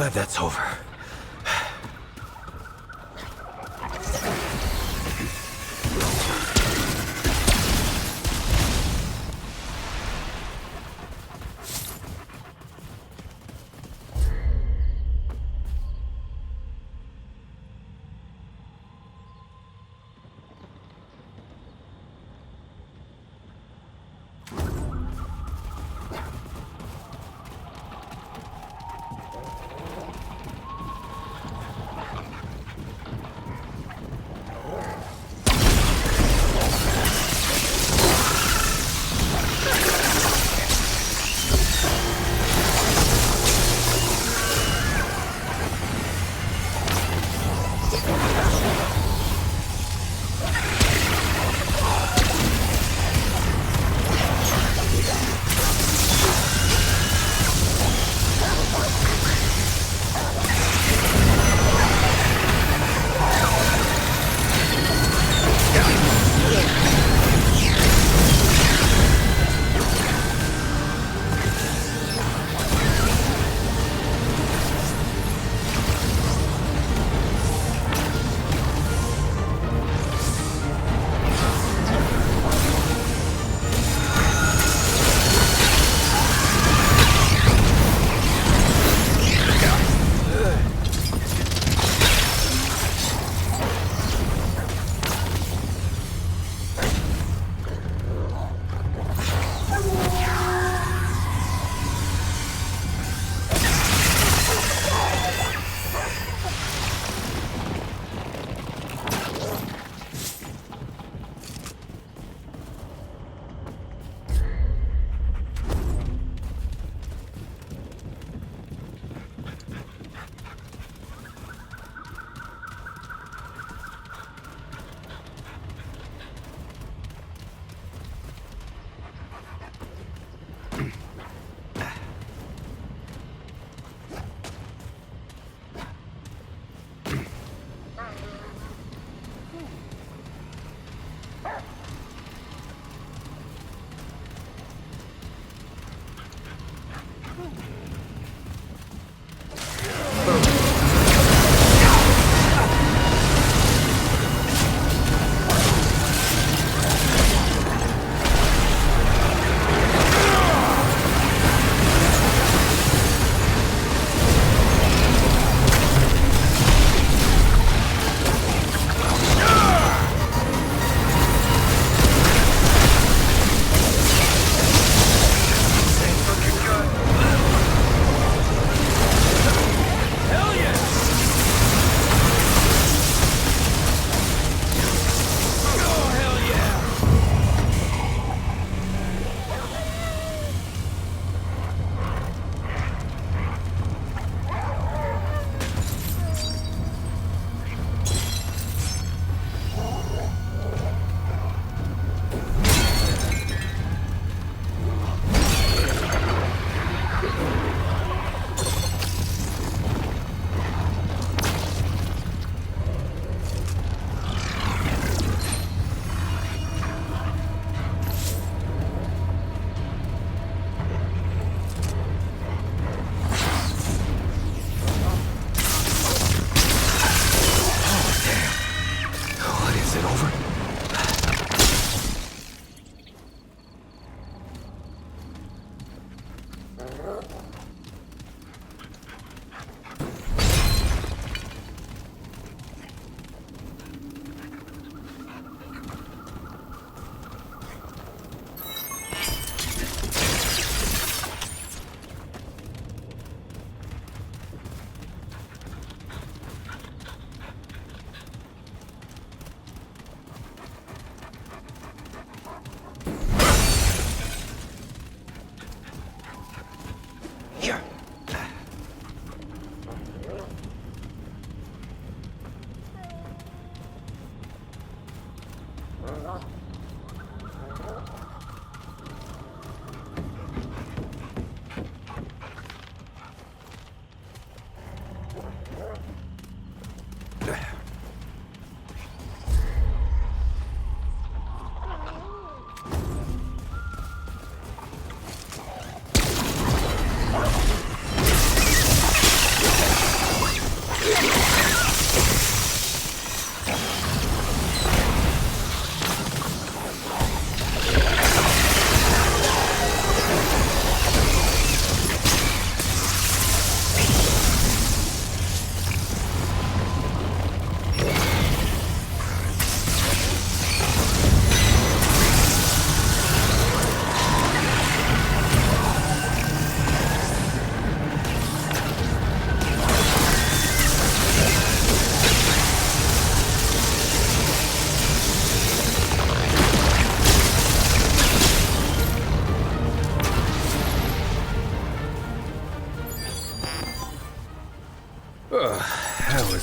glad that's over.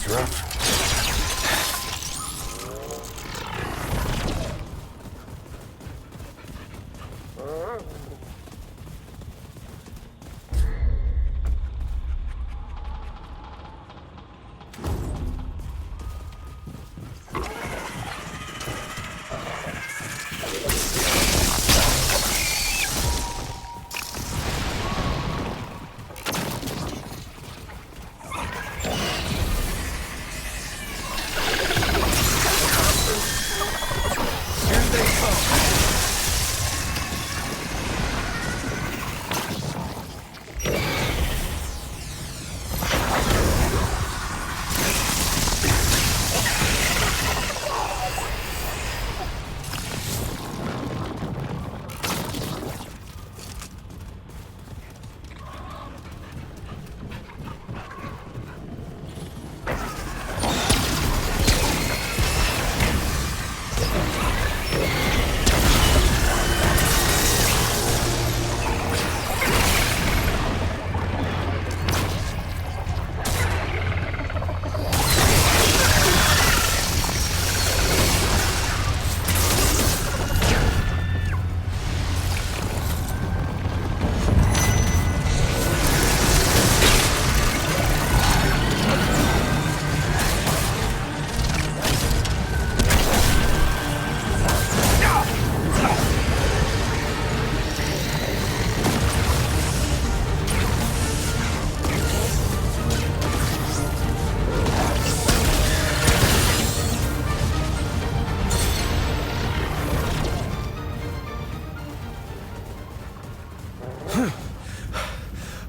disruption.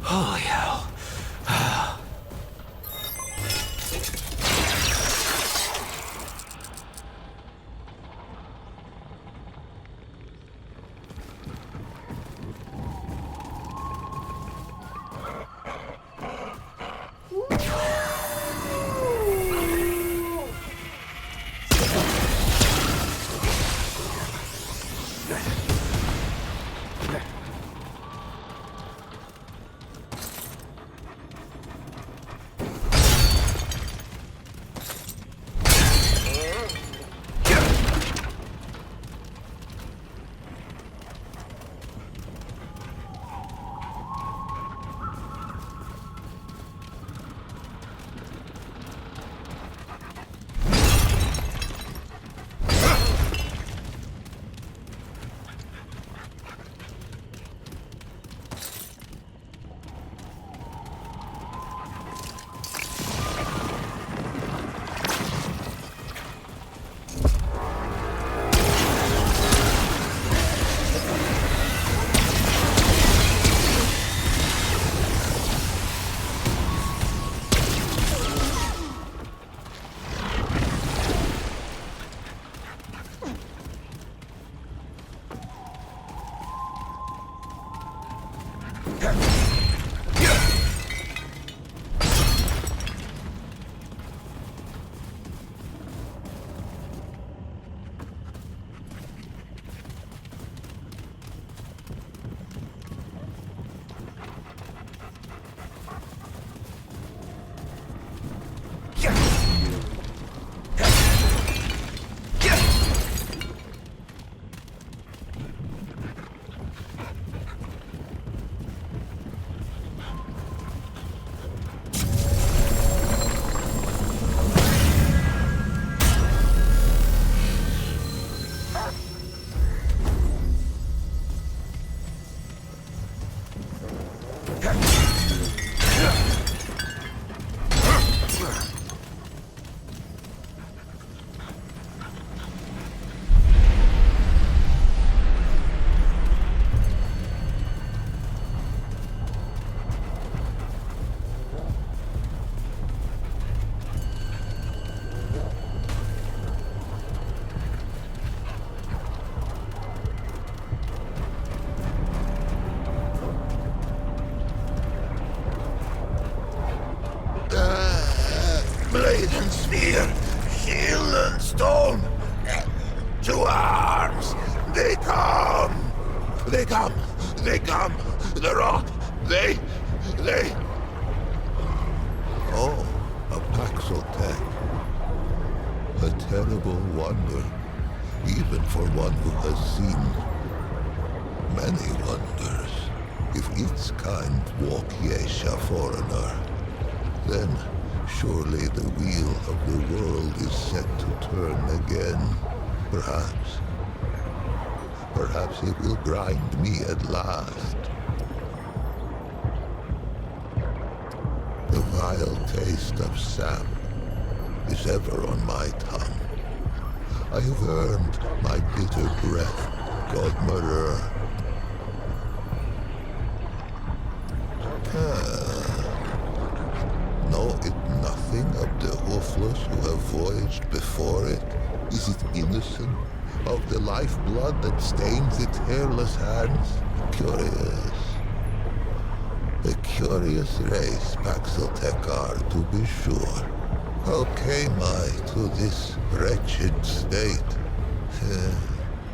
Holy hell. Blade and spear, shield and stone. To arms! They come! They come! They come! The rock! They... Oh, a pack Paxeltech. A terrible wonder, even for one who has seen many wonders. If its kind walk Yesha foreigner, then surely the wheel of the world is set to turn again. Perhaps it will grind me at last. The vile taste of sap is ever on my tongue. I have earned my bitter breath, Godmother. Know it nothing of the hoofless who have voyaged before it? Is it innocent of the lifeblood that stains its hairless hands? Curious. A curious race, Paxeltekar, to be sure. How came I to this wretched state?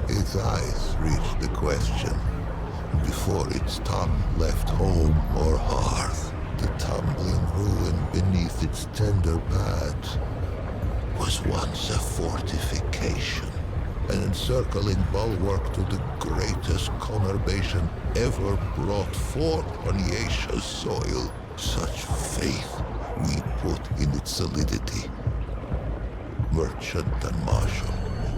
Its eyes reached the question before its tongue left home or hearth. The tumbling ruin beneath its tender pads was once a fortification, an encircling bulwark to the greatest conurbation ever brought forth on Yesha's soil. Such faith we put in its solidity. Merchant and marshal,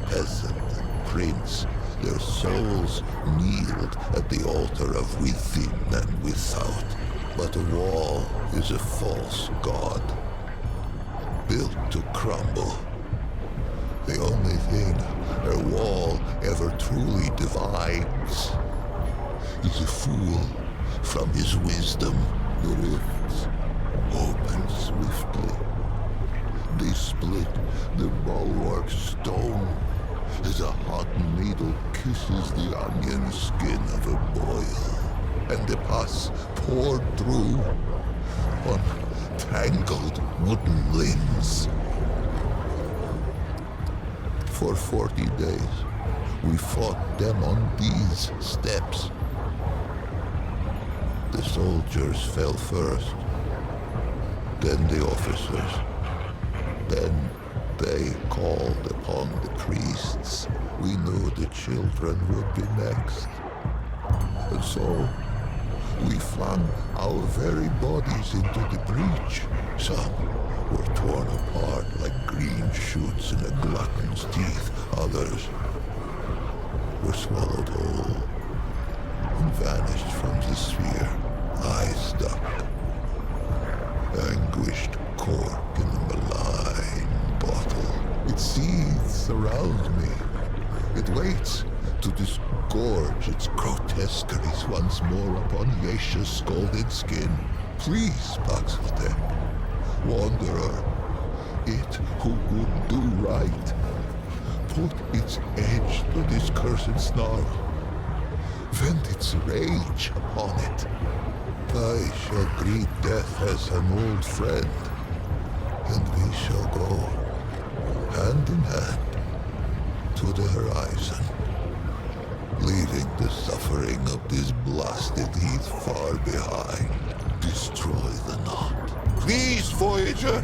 peasant and prince, their souls kneeled at the altar of within and without. But a wall is a false god, built to crumble. The only thing a wall ever truly divides is a fool from his wisdom. The rifts open swiftly. They split the bulwark stone as a hot needle kisses the onion skin of a boil, and the pus poured through on tangled wooden limbs. For 40 days, we fought them on these steps. The soldiers fell first, then the officers. Then they called upon the priests. We knew the children would be next. And so, we flung our very bodies into the breach. Some were torn apart like green shoots in a glutton's teeth. Others were swallowed whole and vanished from the sphere. I stuck, anguished cork in a malign bottle. It seethes around me. It waits to disgorge its grotesqueries once more upon Yesha's scalded skin. Please, Paxeltek, wanderer, it who would do right, put its edge to this cursed snarl. Vent its rage upon it. I shall greet death as an old friend, and we shall go, hand in hand, to the horizon, leaving the suffering of this blasted heath far behind. Destroy the knot. Please, Voyager!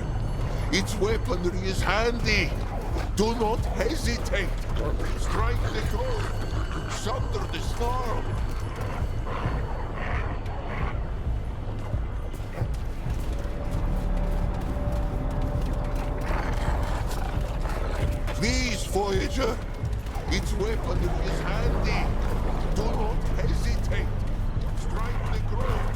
Its weaponry is handy! Do not hesitate! Strike the throat! Sunder the snarl! Please, Voyager! Its weaponry is handy! Do not hesitate! Strike the throat!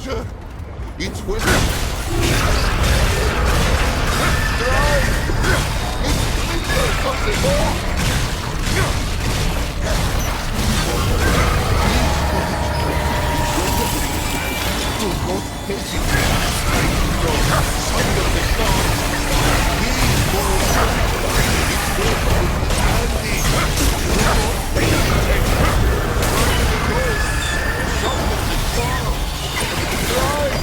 danger! It's within! Drive! It's clear of the door! Do not hesitate! Under the stars! These boys! It's within Andy! Do not hesitate! Under the stars! Drive!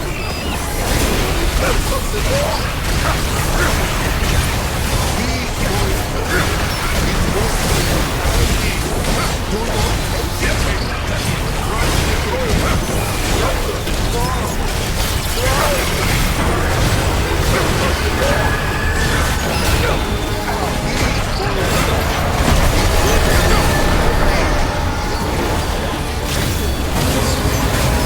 Of the door! These boys! It's within Andy! Do not hesitate! Drive the door! Under the stars! Drive! Of the door! These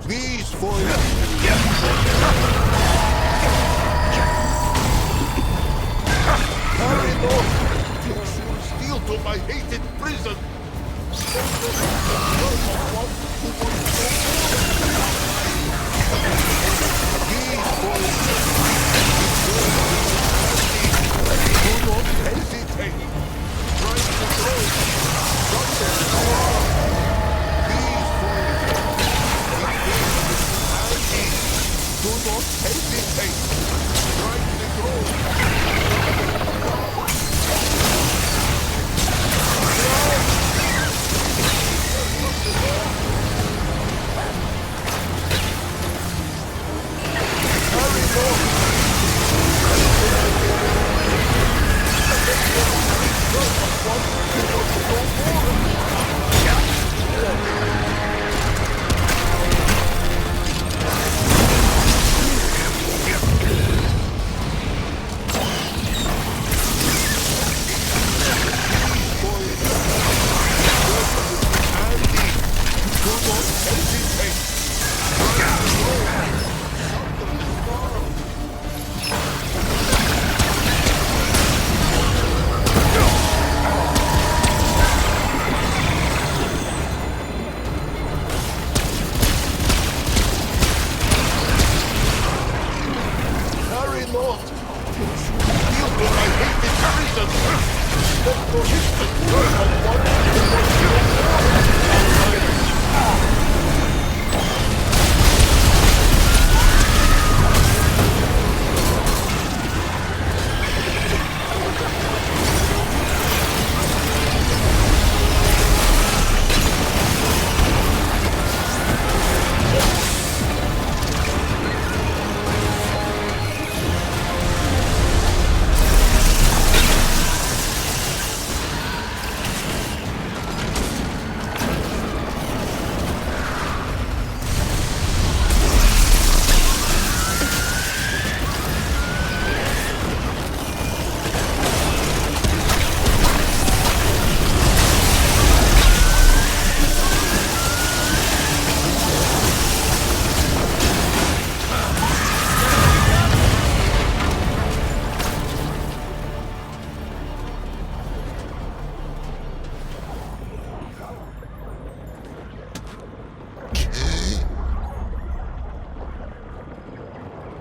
Please, for Hurry, Lord! Takes you still to my hated prison! These boys! Do not hesitate! Try to throw! These boys! Do not hesitate! Strike the goal! Hurry, Lord! Hurry, Lord! Deal with my hated treason! Let the history of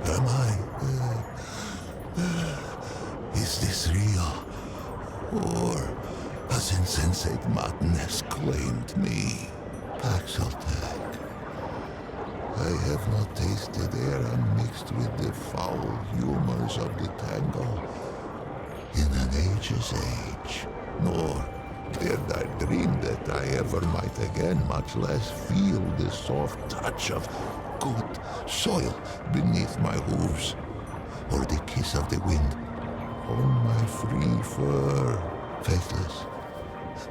Am I? Is this real? Or has insensate madness claimed me? Paxaltag. I have not tasted air unmixed with the foul humors of the tango in an age's age, nor Dared I dream that I ever might again, much less feel the soft touch of good soil beneath my hooves, or the kiss of the wind on my free fur. Faithless,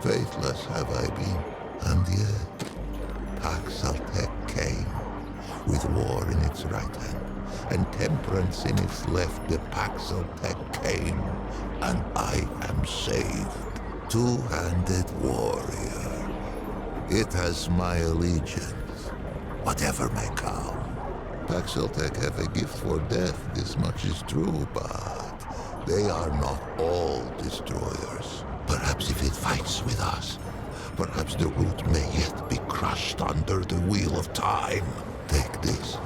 faithless have I been, and yet Paxaltec came, with war in its right hand and temperance in its left. The Paxaltec came, and I am saved. Two-handed warrior. It has my allegiance, whatever may come. Paxaltec have a gift for death, this much is true, but they are not all destroyers. Perhaps if it fights with us, perhaps the root may yet be crushed under the wheel of time. Take this,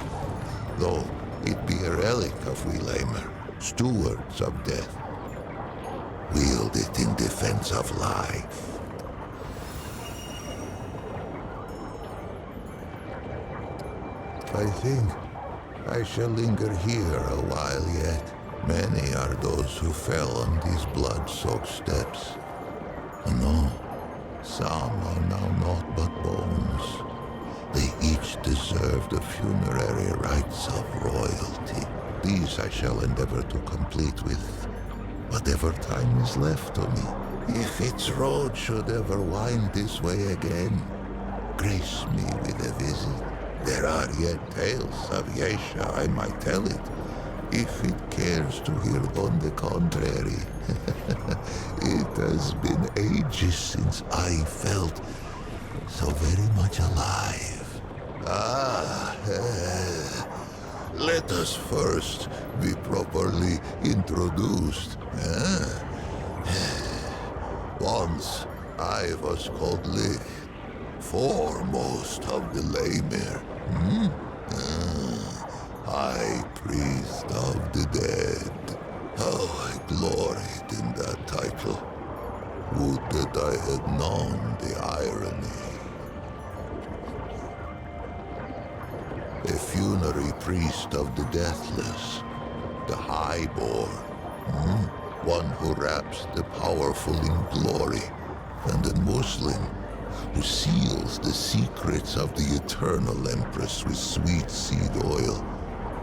though it be a relic of Wheelamer, stewards of death. Wield it in defense of life. I think I shall linger here a while yet. Many are those who fell on these blood-soaked steps. And no, some are now naught but bones. They each deserve the funerary rites of royalty. These I shall endeavor to complete with whatever time is left to me. If its road should ever wind this way again, grace me with a visit. There are yet tales of Yesha, I might tell it, if it cares to hear on the contrary. It has been ages since I felt so very much alive. Let us first be properly introduced. Once I was called Lich, foremost of the Lemir. High priest of the dead. How I gloried in that title. Would that I had known the irony. A funerary priest of the deathless, the highborn, one who wraps the powerful in glory, and a Muslim who seals the secrets of the eternal Empress with sweet seed oil,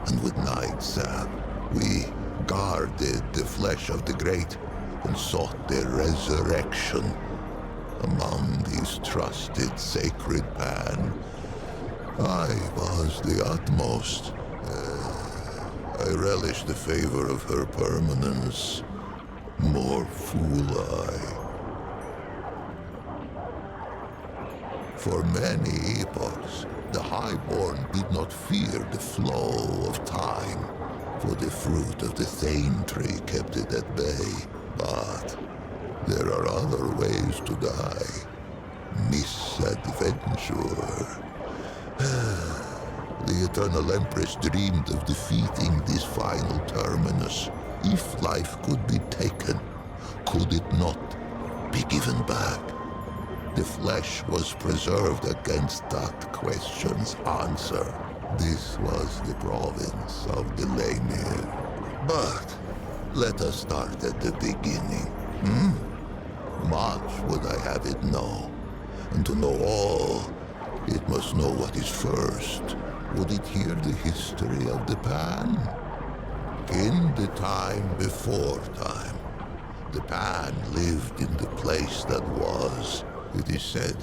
and with night sap. We guarded the flesh of the great and sought their resurrection among these trusted sacred pan. I was the utmost. I relished the favor of her permanence. More fool I. For many epochs, the Highborn did not fear the flow of time, for the fruit of the Thane tree kept it at bay. But there are other ways to die. Misadventure. The Eternal Empress dreamed of defeating this final terminus. If life could be taken, could it not be given back? The flesh was preserved against that question's answer. This was the province of the Lemir. But let us start at the beginning. Much would I have it know. And to know all, it must know what is first. Would it hear the history of the Pan? In the time before time, the Pan lived in the place that was. It is said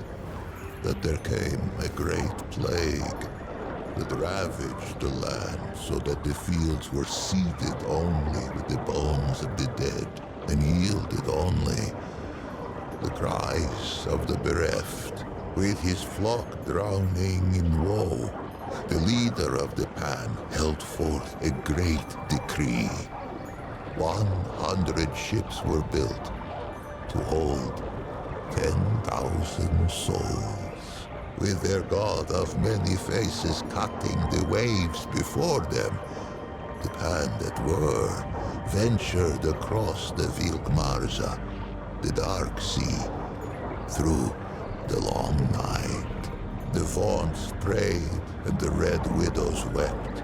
that there came a great plague that ravaged the land so that the fields were seeded only with the bones of the dead and yielded only the cries of the bereft. With his flock drowning in woe, the leader of the Pan held forth a great decree. 100 ships were built to hold 10,000 souls, with their god of many faces cutting the waves before them. The Pan that were ventured across the Vilkmarza, the dark sea, through the long night. The Vaughnts prayed and the Red Widows wept,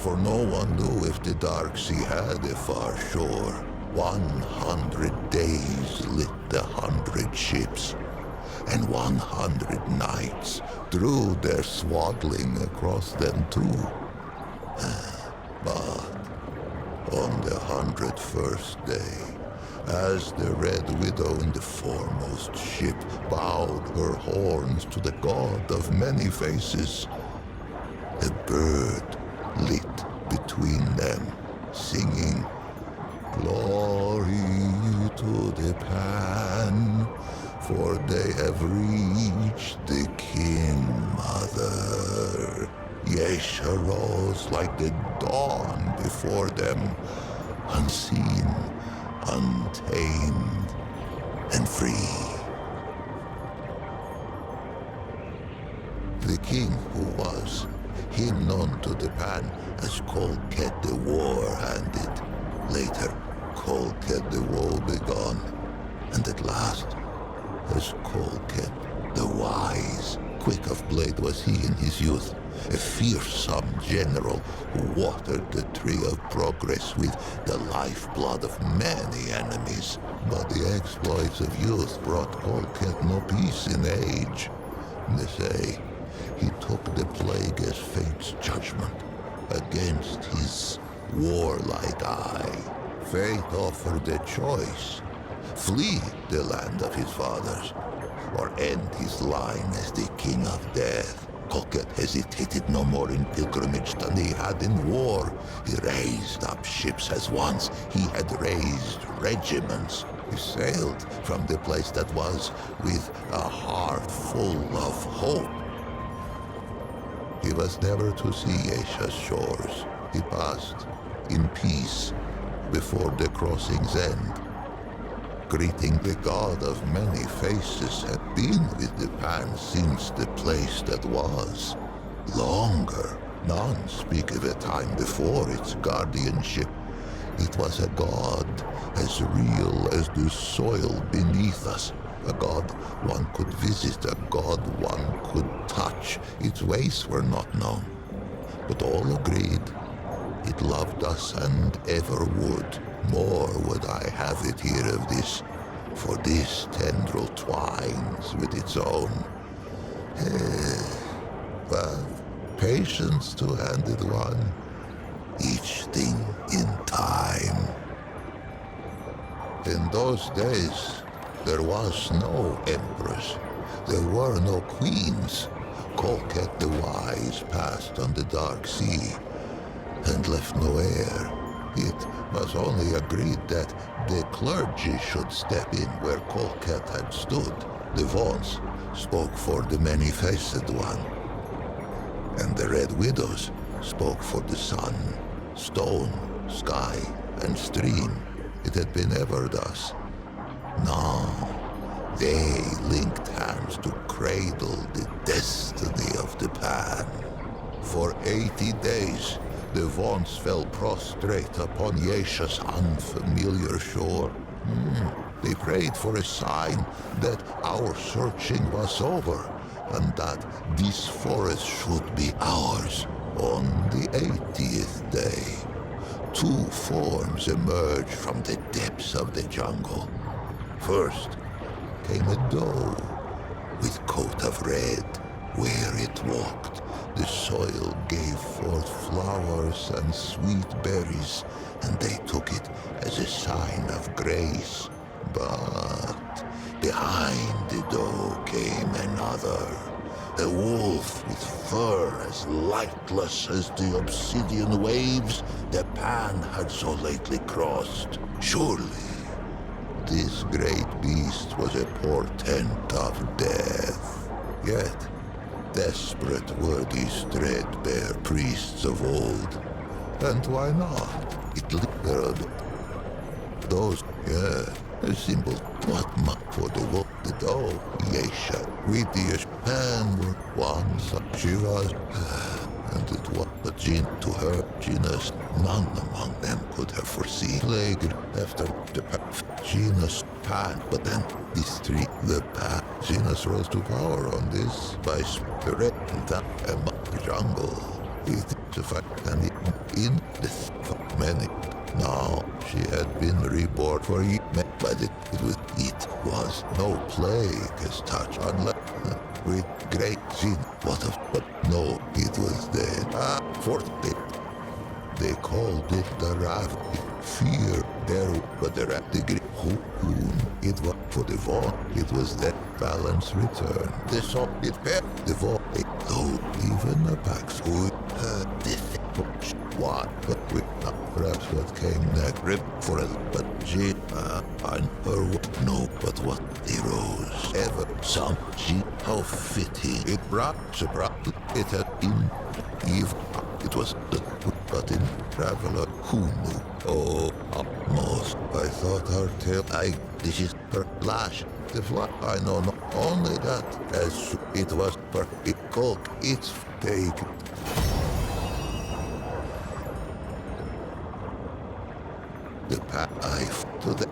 for no one knew if the dark sea had a far shore. 100 days lit the 100 ships, and 100 knights drew their swaddling across them too. But on the 101st day, as the Red Widow in the foremost ship bowed her horns to the god of many faces, a bird lit between them, singing, "Glory to the Pan, for they have reached the King Mother." Yesha rose like the dawn before them, unseen, untamed, and free. The king who was, him known to the Pan as Kolket the War-Handed, later Kolket the Woe-Begone, and at last as Kolket the Wise. Quick of blade was he in his youth, a fearsome general who watered the tree of progress with the lifeblood of many enemies. But the exploits of youth brought Kolket no peace in age. They say he took the plague as fate's judgment against his warlike eye. Fate offered a choice: flee the land of his fathers, or end his line as the king of death. Kolket hesitated no more in pilgrimage than he had in war. He raised up ships as once he had raised regiments. He sailed from the place that was with a heart full of hope. He was never to see Yesha's shores. He passed in peace before the crossing's end. Greeting the god of many faces had been with the Pan since the place that was. Longer, none speak of a time before its guardianship. It was a god as real as the soil beneath us. A god one could visit, a god one could touch. Its ways were not known, but all agreed it loved us and ever would. More would I have it here of this, for this tendril twines with its own. But patience two-handed one, each thing in time. In those days, there was no empress, there were no queens. Kolket the Wise passed on the dark sea and left no heir. It was only agreed that the clergy should step in where Kolket had stood. The Vaughns spoke for the many-faced one, and the Red Widows spoke for the sun, stone, sky, and stream. It had been ever thus. Now, they linked hands to cradle the destiny of the Pan. For 80 days, the Vaughns fell prostrate upon Yesha's unfamiliar shore. They prayed for a sign that our searching was over, and that this forest should be ours. On the 80th day, two forms emerged from the depths of the jungle. First came a doe with coat of red. Where it walked, the soil gave forth flowers and sweet berries, and they took it as a sign of grace. But behind the doe came another, a wolf with fur as lightless as the obsidian waves the Pan had so lately crossed. Surely, this great beast was a portent of death. Yet, desperate were these threadbare priests of old. And why not? It lingered. Those, a symbol, what much for the wolf, the doe, Yesha, with the Pan were once, she was, and it was a Jin to her, Gina's, none among them could have foreseen plague after the Gina's Pan, but then this tree, the Pan, Gina's rose to power on this by spirit and that jungle. It is a fact, and in the many. Now, she had been reborn for ye, but it was no plague as touch unless with great sin. But no, it was dead. For they called it the wrath, fear there, but the wrath degree. Whom it was for the war, it was that balance return. The song it paid the war, though even the packs who what, but we perhaps what came next, rip for it, but she, and her, no, but what they rose, ever, some, she, how fitting, it brought, it had been, even, it was, but in traveler, who knew, oh, most, I thought her tale, this is her lash, the fly, I know not only that, as it was her, it called, it's fake. The path to the